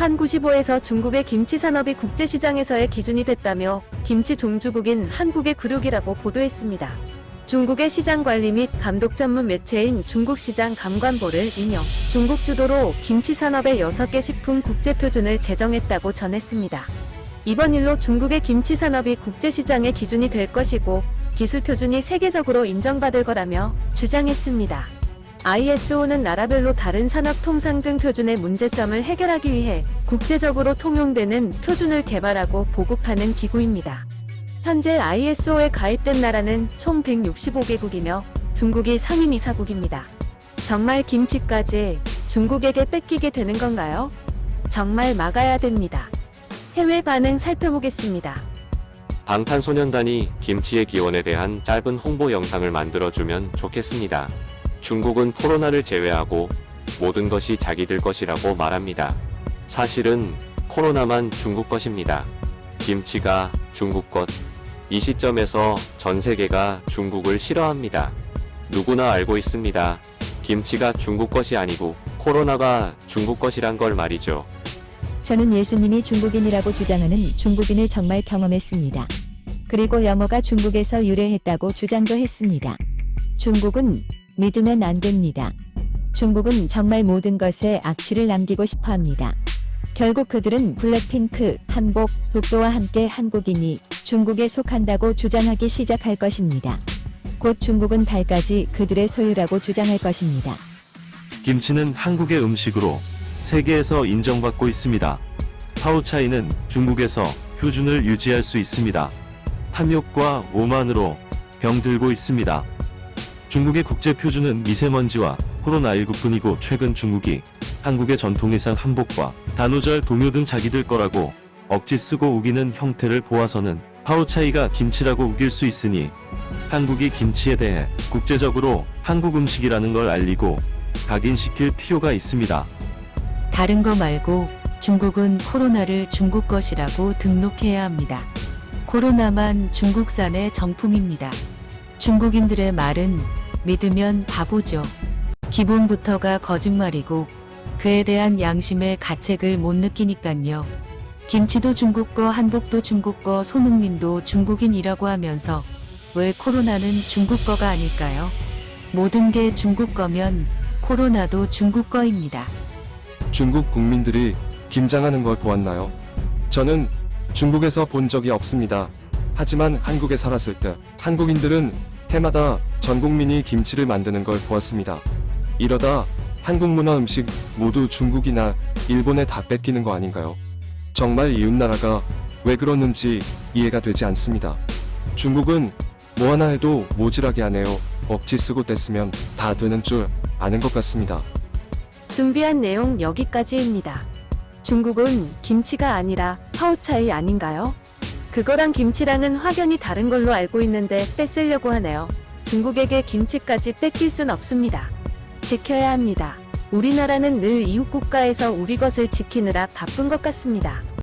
판 95에서 중국의 김치 산업이 국제시장에서의 기준이 됐다며 김치 종주국인 한국의 굴욕이라고 보도했습니다. 중국의 시장관리 및 감독 전문 매체인 중국시장 감관보를 인용, 중국 주도로 김치 산업의 6개 식품 국제표준을 제정했다고 전했습니다. 이번 일로 중국의 김치 산업이 국제시장의 기준이 될 것이고 기술 표준이 세계적으로 인정받을 거라며 주장했습니다. ISO는 나라별로 다른 산업 통상 등 표준의 문제점을 해결하기 위해 국제적으로 통용되는 표준을 개발하고 보급하는 기구입니다. 현재 ISO에 가입된 나라는 총 165개국이며 중국이 상임이사국입니다. 정말 김치까지 중국에게 뺏기게 되는 건가요? 정말 막아야 됩니다. 해외 반응 살펴보겠습니다. 방탄소년단이 김치의 기원에 대한 짧은 홍보 영상을 만들어주면 좋겠습니다. 중국은 코로나를 제외하고 모든 것이 자기들 것이라고 말합니다. 사실은 코로나만 중국 것입니다. 김치가 중국 것. 이 시점에서 전 세계가 중국을 싫어합니다. 누구나 알고 있습니다. 김치가 중국 것이 아니고 코로나가 중국 것이란 걸 말이죠. 저는 예수님이 중국인이라고 주장하는 중국인을 정말 경험했습니다. 그리고 영어가 중국에서 유래했다고 주장도 했습니다. 중국은 믿으면 안 됩니다. 중국은 정말 모든 것에 악취를 남기고 싶어 합니다. 결국 그들은 블랙핑크, 한복, 독도와 함께 한국인이 중국에 속한다고 주장하기 시작할 것입니다. 곧 중국은 달까지 그들의 소유라고 주장할 것입니다. 김치는 한국의 음식으로 세계에서 인정받고 있습니다. 파우차이는 중국에서 표준을 유지할 수 있습니다. 탐욕과 오만으로 병들고 있습니다. 중국의 국제 표준은 미세먼지와 코로나19뿐이고 최근 중국이 한국의 전통의상 한복과 단오절 동요 등 자기들 거라고 억지 쓰고 우기는 형태를 보아서는 파우차이가 김치라고 우길 수 있으니 한국이 김치에 대해 국제적으로 한국 음식이라는 걸 알리고 각인시킬 필요가 있습니다. 다른 거 말고 중국은 코로나를 중국 것이라고 등록해야 합니다. 코로나만 중국산의 정품입니다. 중국인들의 말은 믿으면 바보죠. 기본부터가 거짓말이고 그에 대한 양심의 가책을 못 느끼니깐요. 김치도 중국 거, 한복도 중국 거, 손흥민도 중국인이라고 하면서 왜 코로나는 중국 거가 아닐까요? 모든 게 중국 거면 코로나도 중국 거입니다. 중국 국민들이 김장하는 걸 보았나요? 저는 중국에서 본 적이 없습니다. 하지만 한국에 살았을 때 한국인들은 해마다 전 국민이 김치를 만드는 걸 보았습니다. 이러다 한국 문화 음식 모두 중국이나 일본에 다 뺏기는 거 아닌가요? 정말 이웃나라가 왜 그러는지 이해가 되지 않습니다. 중국은 뭐 하나 해도 모질하게 하네요. 억지 쓰고 뗐으면 다 되는 줄 아는 것 같습니다. 준비한 내용 여기까지입니다. 중국은 김치가 아니라 파우차이 아닌가요? 그거랑 김치랑은 확연히 다른 걸로 알고 있는데 뺏으려고 하네요. 중국에게 김치까지 뺏길 순 없습니다. 지켜야 합니다. 우리나라는 늘 이웃국가에서 우리 것을 지키느라 바쁜 것 같습니다.